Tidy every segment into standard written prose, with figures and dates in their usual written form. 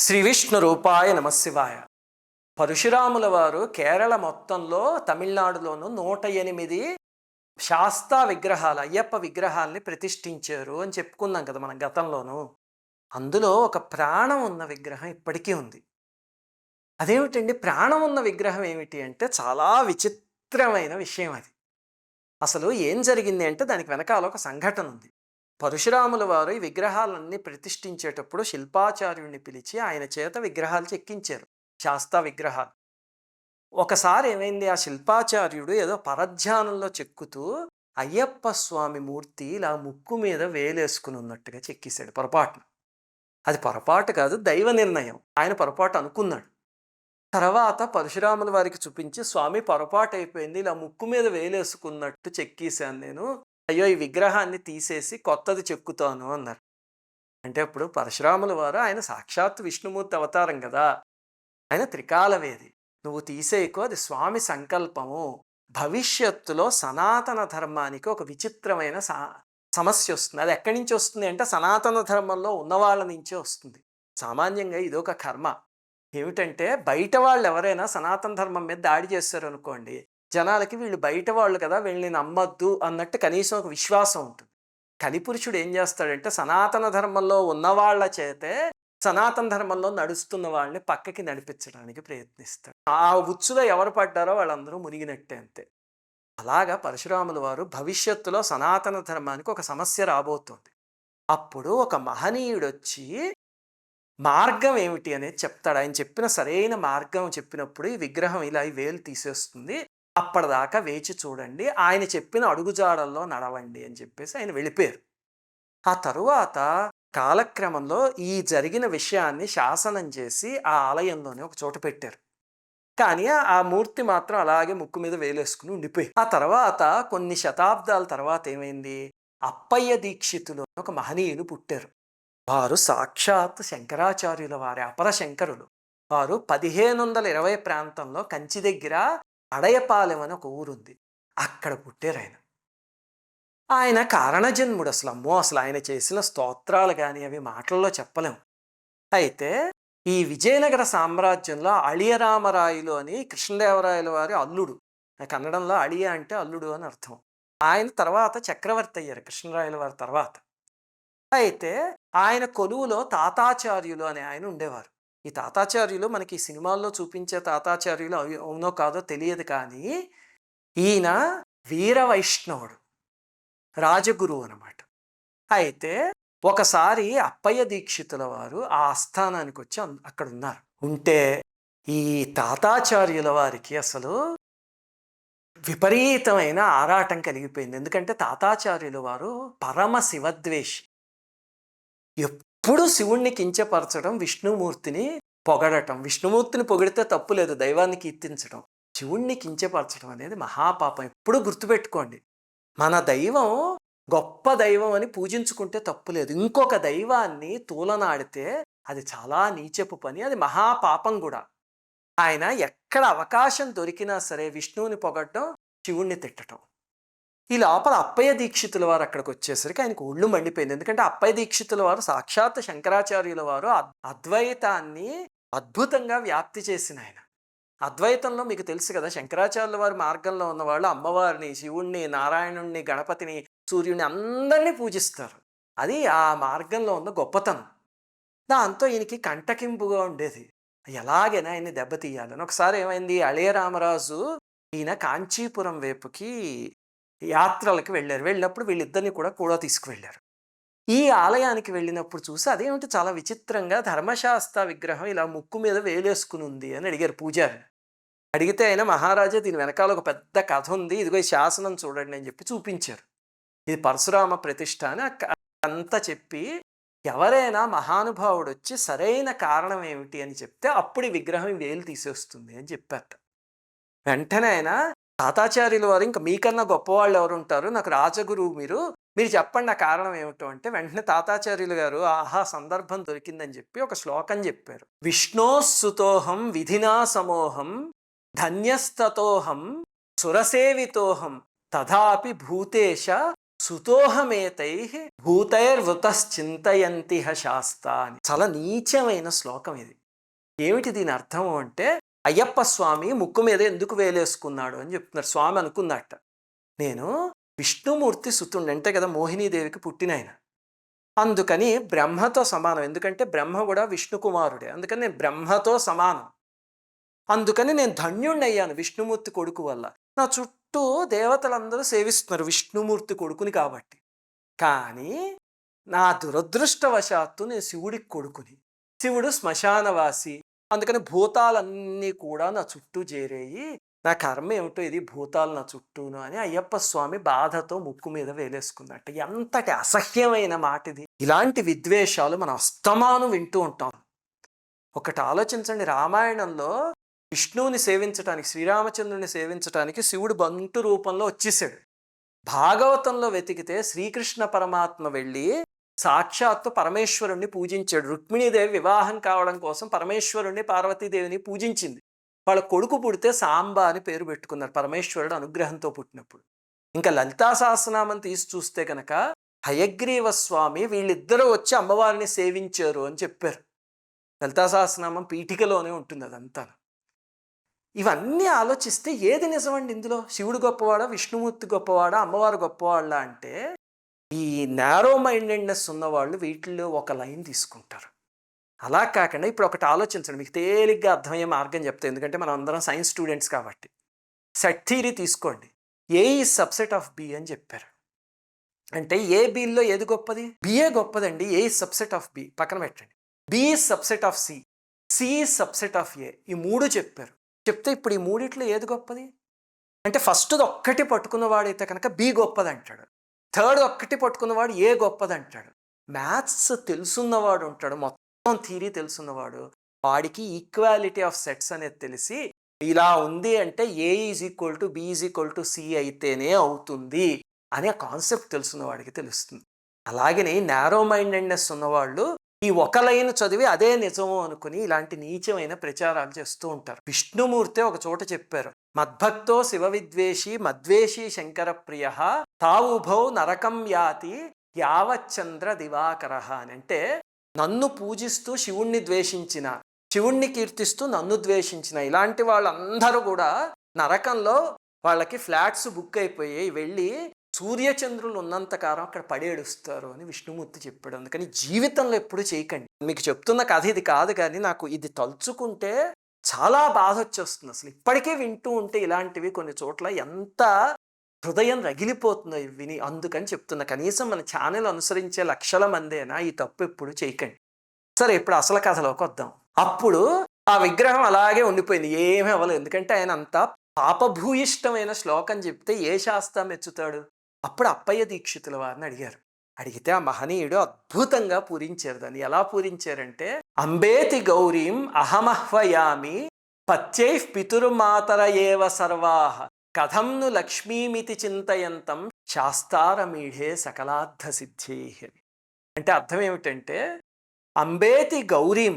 శ్రీ విష్ణు రూపాయ నమశివాయ. పరశురాముల వారు కేరళ మొత్తంలో తమిళనాడులోను 108 శాస్తా విగ్రహాలు, అయ్యప్ప విగ్రహాల్ని ప్రతిష్ఠించారు అని చెప్పుకున్నాం కదా మనం గతంలోను. అందులో ఒక ప్రాణం ఉన్న విగ్రహం ఇప్పటికీ ఉంది. అదేమిటండి ప్రాణం ఉన్న విగ్రహం ఏమిటి అంటే చాలా విచిత్రమైన విషయం అది. అసలు ఏం జరిగింది అంటే దానికి వెనకాల ఒక సంఘటన ఉంది. పరశురాముల వారు ఈ విగ్రహాలన్నీ ప్రతిష్ఠించేటప్పుడు శిల్పాచార్యుడిని పిలిచి ఆయన చేత విగ్రహాలు చెక్కించారు, శాస్తా విగ్రహాలు. ఒకసారి ఏమైంది, ఆ శిల్పాచార్యుడు ఏదో పరధ్యానంలో చెక్కుతూ అయ్యప్ప స్వామి మూర్తి ఇలా ముక్కు మీద వేలేసుకుని ఉన్నట్టుగా చెక్కేశాడు పొరపాటున. అది పొరపాటు కాదు, దైవ నిర్ణయం. ఆయన పొరపాటు అనుకున్నాడు. తర్వాత పరశురాముల వారికి చూపించి, స్వామి పొరపాటు అయిపోయింది, ఇలా ముక్కు మీద వేలేసుకున్నట్టు చెక్కేశాను నేను, అయ్యో ఈ విగ్రహాన్ని తీసేసి కొత్తది చెక్కుతాను అన్నారు. అంటే అప్పుడు పరశురాముల వారు ఆయన సాక్షాత్ విష్ణుమూర్తి అవతారం కదా, ఆయన త్రికాలవేది, నువ్వు తీసేయకు, అది స్వామి సంకల్పము. భవిష్యత్తులో సనాతన ధర్మానికి ఒక విచిత్రమైన సమస్య వస్తుంది. అది ఎక్కడి నుంచి వస్తుంది అంటే సనాతన ధర్మంలో ఉన్నవాళ్ళ నుంచే వస్తుంది. సామాన్యంగా ఇదొక కర్మ. ఏమిటంటే బయట వాళ్ళు ఎవరైనా సనాతన ధర్మం మీద దాడి చేస్తారు అనుకోండి, జనాలకి వీళ్ళు బయట వాళ్ళు కదా, వీళ్ళని నమ్మద్దు అన్నట్టు కనీసం ఒక విశ్వాసం ఉంటుంది. కలిపురుషుడు ఏం చేస్తాడంటే సనాతన ధర్మంలో ఉన్నవాళ్ల చేతే సనాతన ధర్మంలో నడుస్తున్న వాళ్ళని పక్కకి నడిపించడానికి ప్రయత్నిస్తాడు. ఆ ఉచ్చులో ఎవరు పడ్డారో వాళ్ళందరూ మునిగినట్టే అంతే. అలాగా పరశురాముల వారు భవిష్యత్తులో సనాతన ధర్మానికి ఒక సమస్య రాబోతోంది. అప్పుడు ఒక మహనీయుడు వచ్చి మార్గం ఏమిటి అనేది చెప్తాడు. ఆయన చెప్పిన సరైన మార్గం చెప్పినప్పుడు ఈ విగ్రహం ఇలా ఈ వేలు తీసేస్తుంది, అప్పటిదాకా వేచి చూడండి, ఆయన చెప్పిన అడుగుజాడల్లో నడవండి అని చెప్పేసి ఆయన వెళ్ళిపోయారు. ఆ తరువాత కాలక్రమంలో ఈ జరిగిన విషయాన్ని శాసనం చేసి ఆ ఆలయంలోనే ఒక చోట పెట్టారు. కానీ ఆ మూర్తి మాత్రం అలాగే ముక్కు మీద వేలేసుకుని ఉండిపోయి. ఆ తర్వాత కొన్ని శతాబ్దాల తర్వాత ఏమైంది, అప్పయ్య దీక్షితులు ఒక మహనీయులు పుట్టారు. వారు సాక్షాత్ శంకరాచార్యుల వారి అపర శంకరులు. వారు 1520 ప్రాంతంలో కంచి దగ్గర అడయపాలెం అని ఒక ఊరుంది, అక్కడ పుట్టారు ఆయన. ఆయన కారణజన్ముడు. అసలు అమ్మో, అసలు ఆయన చేసిన స్తోత్రాలు కానీ అవి మాటల్లో చెప్పలేము. అయితే ఈ విజయనగర సామ్రాజ్యంలో అళియరామరాయలు అని కృష్ణదేవరాయల వారి అల్లుడు, కన్నడంలో అళియ అంటే అల్లుడు అని అర్థం, ఆయన తర్వాత చక్రవర్తి అయ్యారు కృష్ణరాయల వారి తర్వాత. అయితే ఆయన కొలువులో తాతాచార్యులు అనే ఆయన ఉండేవారు. ఈ తాతాచార్యులు మనకి ఈ సినిమాల్లో చూపించే తాతాచార్యులు అవునో కాదో తెలియదు, కానీ ఈయన వీర వైష్ణవుడు, రాజగురువు అన్నమాట. అయితే ఒకసారి అప్పయ్య దీక్షితుల వారు ఆ ఆస్థానానికి వచ్చి అక్కడ ఉన్నారు. ఉంటే ఈ తాతాచార్యుల వారికి అసలు విపరీతమైన ఆరాటం కలిగిపోయింది. ఎందుకంటే తాతాచార్యుల వారు పరమ శివద్వేషి. ఎప్పుడు శివుణ్ణి కించపరచడం, విష్ణుమూర్తిని పొగడటం. విష్ణుమూర్తిని పొగిడితే తప్పు లేదు, దైవాన్ని కీర్తించడం. శివుణ్ణి కించపరచడం అనేది మహాపాపం. ఎప్పుడు గుర్తుపెట్టుకోండి, మన దైవం గొప్ప దైవం అని పూజించుకుంటే తప్పు లేదు, ఇంకొక దైవాన్ని తూలనాడితే అది చాలా నీచపు పని, అది మహాపాపం కూడా. ఆయన ఎక్కడ అవకాశం దొరికినా సరే విష్ణువుని పొగడటం, శివుణ్ణి తిట్టడం. ఈ లోపల అప్పయ్య దీక్షితుల వారు అక్కడికి వచ్చేసరికి ఆయనకు ఒళ్ళు మండిపోయింది. ఎందుకంటే అప్పయ్య దీక్షితుల వారు సాక్షాత్ శంకరాచార్యుల వారు అద్వైతాన్ని అద్భుతంగా వ్యాప్తి చేసిన ఆయన. అద్వైతంలో మీకు తెలుసు కదా, శంకరాచార్యుల వారి మార్గంలో ఉన్నవాళ్ళు అమ్మవారిని, శివుణ్ణి, నారాయణుణ్ణి, గణపతిని, సూర్యుని అందరినీ పూజిస్తారు. అది ఆ మార్గంలో ఉన్న గొప్పతనం. దాంతో ఈయనకి కంటకింపుగా ఉండేది, ఎలాగైనా ఆయన్ని దెబ్బతీయాలని. ఒకసారి ఏమైంది, అళయరామరాజు ఈయన కాంచీపురం వైపుకి యాత్రలకు వెళ్ళారు. వెళ్ళినప్పుడు వీళ్ళిద్దరిని కూడా తీసుకువెళ్ళారు. ఈ ఆలయానికి వెళ్ళినప్పుడు చూసి అదేమిటి చాలా విచిత్రంగా ధర్మశాస్త్ర విగ్రహం ఇలా ముక్కు మీద వేలేసుకుని ఉంది అని అడిగారు పూజారిని. అడిగితే ఆయన, మహారాజా దీని వెనకాల ఒక పెద్ద కథ ఉంది, ఇదిగో ఈ శాసనం చూడండి అని చెప్పి చూపించారు. ఇది పరశురామ ప్రతిష్ఠ అని అంతా చెప్పి, ఎవరైనా మహానుభావుడు వచ్చి సరైన కారణం ఏమిటి అని చెప్తే అప్పుడు ఈ విగ్రహం వేలు తీసేస్తుంది అని చెప్పారట. వెంటనే ఆయన, తాతాచార్యుల వారు ఇంకా మీకన్నా గొప్పవాళ్ళు ఎవరు ఉంటారు, నాకు రాజగురువు మీరు చెప్పండి ఆ కారణం ఏమిటో అంటే, వెంటనే తాతాచార్యులు గారు ఆహా సందర్భం దొరికిందని చెప్పి ఒక శ్లోకం చెప్పారు. విష్ణోస్సుతోహం విధినా సమోహం ధన్యస్తతోహం సురసేవితోహం తథాపి భూతేశ సుతోహమేతై భూతైర్వృతశ్చింతయంతిహ శాస్త అని చాలా నీచమైన శ్లోకం ఇది. ఏమిటి దీని అర్థం అంటే, అయ్యప్ప స్వామి ముక్కు మీద ఎందుకు వేలేసుకున్నాడు అని చెప్తున్నారు. స్వామి అనుకున్నట్ట, నేను విష్ణుమూర్తి సుతుడు అంటే కదా మోహినీదేవికి పుట్టినాయన, అందుకని బ్రహ్మతో సమానం. ఎందుకంటే బ్రహ్మ కూడా విష్ణు కుమారుడే, అందుకని నేను బ్రహ్మతో సమానం. అందుకని నేను ధన్యుణ్ణయ్యాను విష్ణుమూర్తి కొడుకు వల్ల. నా చుట్టూ దేవతలందరూ సేవిస్తున్నారు విష్ణుమూర్తి కొడుకుని కాబట్టి. కానీ నా దురదృష్టవశాత్తు నేను శివుడికి కొడుకుని, శివుడు శ్మశానవాసి, అందుకని భూతాలన్నీ కూడా నా చుట్టూ చేరేయి. నా కర్మ ఏమిటో ఇది, భూతాలు నా చుట్టూను అని అయ్యప్ప స్వామి బాధతో ముక్కు మీద వేలేసుకున్నట్టు. ఎంతటి అసహ్యమైన మాట ఇది. ఇలాంటి విద్వేషాలు మనం అస్తమానం వింటూ ఉంటాం. ఒకటి ఆలోచించండి, రామాయణంలో విష్ణువుని సేవించటానికి, శ్రీరామచంద్రుని సేవించటానికి శివుడు బంటు రూపంలో వచ్చేసాడు. భాగవతంలో వెతికితే శ్రీకృష్ణ పరమాత్మ వెళ్ళి సాక్షాత్తు పరమేశ్వరుణ్ణి పూజించాడు. రుక్మిణీదేవి వివాహం కావడం కోసం పరమేశ్వరుణ్ణి పార్వతీదేవిని పూజించింది. వాళ్ళ కొడుకు పుడితే సాంబ అని పేరు పెట్టుకున్నారు, పరమేశ్వరుడు అనుగ్రహంతో పుట్టినప్పుడు. ఇంకా లలితా సహస్రనామం తీసి చూస్తే కనుక హయగ్రీవ స్వామి వీళ్ళిద్దరూ వచ్చి అమ్మవారిని సేవించారు అని చెప్పారు. లలితా సహస్రనామం పీఠికలోనే ఉంటుంది అదంతా. ఇవన్నీ ఆలోచిస్తే ఏది నిజమండి ఇందులో? శివుడు గొప్పవాడా, విష్ణుమూర్తి గొప్పవాడా, అమ్మవారు గొప్పవాళ్ళ అంటే ఈ నారో మైండెడ్నెస్ ఉన్నవాళ్ళు వీటిల్లో ఒక లైన్ తీసుకుంటారు. అలా కాకుండా ఇప్పుడు ఒకటి ఆలోచించండి, మీకు తేలిగ్గా అర్థమయ్యే మార్గం చెప్తే, ఎందుకంటే మనం అందరం సైన్స్ స్టూడెంట్స్ కాబట్టి. సెట్ థియరీ తీసుకోండి. A is subset of B అని చెప్పారు. అంటే ఏ బిలో ఏది గొప్పది? బిఏ గొప్పదండి. A is subset of B పక్కన పెట్టండి. B is subset of C, C is subset of A. ఈ మూడు చెప్పారు. చెప్తే ఇప్పుడు ఈ మూడిట్లో ఏది గొప్పది అంటే, ఫస్ట్ది ఒక్కటి పట్టుకున్నవాడైతే కనుక బి గొప్పది అంటాడు, థర్డ్ ఒక్కటి పట్టుకున్నవాడు ఏ గొప్పది అంటాడు. మ్యాథ్స్ తెలుసున్నవాడు ఉంటాడు, మొత్తం థియరీ తెలుసున్నవాడు, వాడికి ఈక్వాలిటీ ఆఫ్ సెట్స్ అనేది తెలిసి ఇలా ఉంది అంటే A is equal to B is equal to C అయితేనే అవుతుంది అనే కాన్సెప్ట్ తెలుసున్న వాడికి తెలుస్తుంది. అలాగనే నారో మైండెడ్నెస్ ఉన్నవాళ్ళు ఈ ఒక లైన్ చదివి అదే నిజము అనుకుని ఇలాంటి నీచమైన ప్రచారాలు చేస్తూ ఉంటారు. విష్ణుమూర్తి ఒక చోట చెప్పారు, మద్భక్తో శివ విద్వేషి మద్వేషి శంకర ప్రియ తావుభౌ నరకం యాతి యావచ్చంద్ర దివాకర అని. అంటే నన్ను పూజిస్తూ శివుణ్ణి ద్వేషించిన, శివుణ్ణి కీర్తిస్తూ నన్ను ద్వేషించిన ఇలాంటి వాళ్ళందరూ కూడా నరకంలో వాళ్ళకి ఫ్లాట్స్ బుక్ అయిపోయి వెళ్ళి సూర్యచంద్రులు ఉన్నంతకాలం అక్కడ పడేడుస్తారు అని విష్ణుమూర్తి చెప్పాడు. అందుకని జీవితంలో ఎప్పుడు చేయకండి. మీకు చెప్తున్న కథ ఇది కాదు, కానీ నాకు ఇది తలుచుకుంటే చాలా బాధ వచ్చేస్తుంది. అసలు ఇప్పటికే వింటూ ఉంటే ఇలాంటివి కొన్ని చోట్ల ఎంత హృదయం రగిలిపోతుందో ఇవి విని. అందుకని చెప్తున్నా, కనీసం మన ఛానల్ అనుసరించే లక్షల మందేనా ఈ తప్పు ఎప్పుడు చేయకండి. సరే, ఇప్పుడు అసలు కథలోకి వద్దాం. అప్పుడు ఆ విగ్రహం అలాగే ఉండిపోయింది, ఏమీ అవ్వలేదు. ఎందుకంటే ఆయన అంతా పాపభూయిష్టమైన శ్లోకం చెప్తే ఏ శాస్త్రం మెచ్చుతాడు? అప్పుడు అప్పయ్య దీక్షితుల వారిని అడిగారు. అడిగితే ఆ మహనీయుడు అద్భుతంగా పూరించారు. దాన్ని ఎలా పూరించారంటే, అంబేతి గౌరీం అహమహ్వయామి పత్యై పితుర్మాతర ఏవ సర్వాహ కథంను లక్ష్మీమితి చింతయంతం శాస్తారమీఢే సకలార్థ సిద్ధి. అంటే అర్థం ఏమిటంటే, అంబేతి గౌరీం,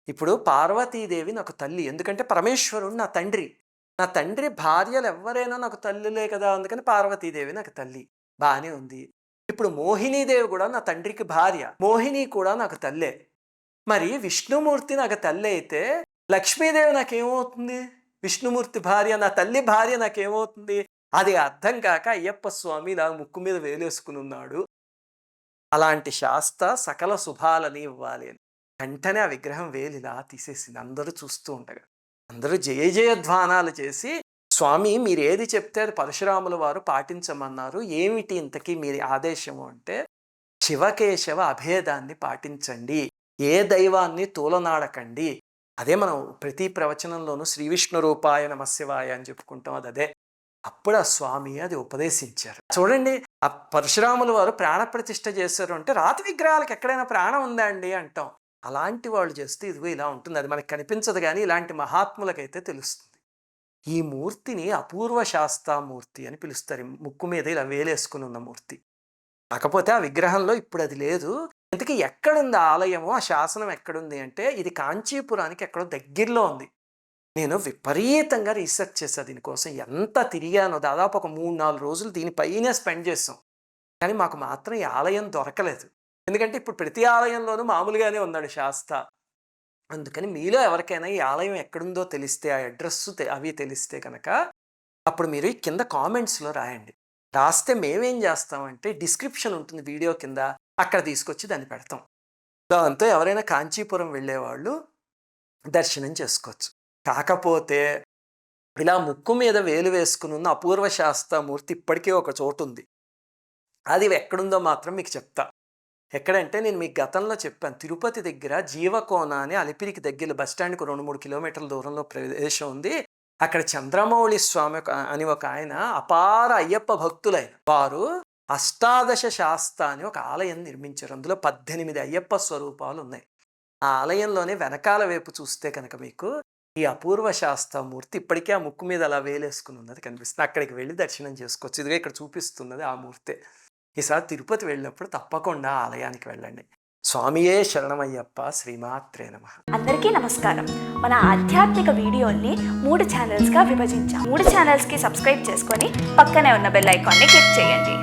ఇప్పుడు పార్వతీదేవి నాకు తల్లి, ఎందుకంటే పరమేశ్వరుడు నా తండ్రి. నా తండ్రి భార్యలు ఎవరైనా నాకు తల్లులే కదా, అందుకని పార్వతీదేవి నాకు తల్లి. బాగానే ఉంది. ఇప్పుడు మోహినీదేవి కూడా నా తండ్రికి భార్య, మోహిని కూడా నాకు తల్లే. మరి విష్ణుమూర్తి నాకు తల్లి అయితే లక్ష్మీదేవి నాకేమవుతుంది? విష్ణుమూర్తి భార్య, నా తల్లి భార్య నాకేమవుతుంది? అది అర్థం కాక అయ్యప్ప స్వామి నా ముక్కు మీద వేలేసుకుని ఉన్నాడు. అలాంటి శాస్త్ర సకల శుభాలని ఇవ్వాలి అని వెంటనే ఆ విగ్రహం వేలిలా తీసేసింది. అందరూ చూస్తూ ఉండగా అందరూ జయ జయధ్వానాలు చేసి, స్వామి మీరు ఏది చెప్తే అది పరశురాముల వారు పాటించమన్నారు, ఏమిటి ఇంతకీ మీరు ఆదేశము అంటే, శివకేశవ అభేదాన్ని పాటించండి, ఏ దైవాన్ని తూలనాడకండి. అదే మనం ప్రతి ప్రవచనంలోనూ శ్రీ విష్ణు రూపాయ నమశివాయ అని చెప్పుకుంటాం, అదే. అప్పుడు ఆ స్వామి అది ఉపదేశించారు. చూడండి, ఆ పరశురాముల వారు ప్రాణప్రతిష్ఠ చేశారు అంటే రాతి విగ్రహాలకు ఎక్కడైనా ప్రాణం ఉందా అండి అంటాం. అలాంటి వాళ్ళు చేస్తే ఇదిగో ఇలా ఉంటుంది. అది మనకు కనిపించదు, కానీ ఇలాంటి మహాత్ములకైతే తెలుస్తుంది. ఈ మూర్తిని అపూర్వ శాస్త్రమూర్తి అని పిలుస్తారు. ముక్కు మీద ఇలా వేలేసుకుని ఉన్న మూర్తి. కాకపోతే ఆ విగ్రహంలో ఇప్పుడు అది లేదు. ఇంతకీ ఎక్కడుంది ఆలయము, ఆ శాసనం ఎక్కడుంది అంటే, ఇది కాంచీపురానికి ఎక్కడో దగ్గరలో ఉంది. నేను విపరీతంగా రీసెర్చ్ చేశాను దీనికోసం. ఎంత తిరిగానో, దాదాపు ఒక 3-4 రోజులు దీనిపైనే స్పెండ్ చేసాం. కానీ మాకు మాత్రం ఈ ఆలయం దొరకలేదు. ఎందుకంటే ఇప్పుడు ప్రతి ఆలయంలోనూ మామూలుగానే ఉన్నాడు శాస్త. అందుకని మీలో ఎవరికైనా ఈ ఆలయం ఎక్కడుందో తెలిస్తే, ఆ అడ్రస్ అవి తెలిస్తే కనుక అప్పుడు మీరు ఈ కింద కామెంట్స్‌లో రాయండి. రాస్తే మేమేం చేస్తామంటే డిస్క్రిప్షన్ ఉంటుంది వీడియో కింద, అక్కడ తీసుకొచ్చి దాన్ని పెడతాం. దాంతో ఎవరైనా కాంచీపురం వెళ్ళేవాళ్ళు దర్శనం చేసుకోవచ్చు. కాకపోతే ఇలా ముక్కు మీద వేలు వేసుకుని ఉన్న అపూర్వ శాస్త్రమూర్తి ఇప్పటికీ ఒక చోటుంది. అది ఎక్కడుందో మాత్రం మీకు చెప్తా. ఎక్కడంటే నేను మీకు గతంలో చెప్పాను. తిరుపతి దగ్గర జీవకోన అని అలిపిరికి దగ్గర బస్టాండ్‌కి 2, 3 కిలోమీటర్ల దూరంలో ప్రదేశం ఉంది. అక్కడ చంద్రమౌళి స్వామి అని ఒక ఆయన అపార అయ్యప్ప భక్తులైన వారు అష్టాదశ శాస్త అని ఒక ఆలయం నిర్మించారు. అందులో 18 అయ్యప్ప స్వరూపాలు ఉన్నాయి. ఆ ఆలయంలోనే వెనకాల వైపు చూస్తే కనుక మీకు ఈ అపూర్వ శాస్త్రమూర్తి ఇప్పటికే ఆ ముక్కు మీద అలా వేలేసుకుని ఉన్నది కనిపిస్తుంది. అక్కడికి వెళ్ళి దర్శనం చేసుకోవచ్చు. ఇదిగా ఇక్కడ చూపిస్తున్నది ఆ మూర్తే. ఈసారి తిరుపతి వెళ్ళినప్పుడు తప్పకుండా ఆలయానికి వెళ్ళండి. స్వామియే శరణమయ్యప్ప. శ్రీమాత్రే నమః. అందరికీ నమస్కారం. మన ఆధ్యాత్మిక వీడియోల్ని 3 ఛానల్స్గా విభజించాం. 3 ఛానల్స్కి సబ్స్క్రైబ్ చేసుకొని పక్కనే ఉన్న బెల్ ఐకాన్ని క్లిక్ చేయండి.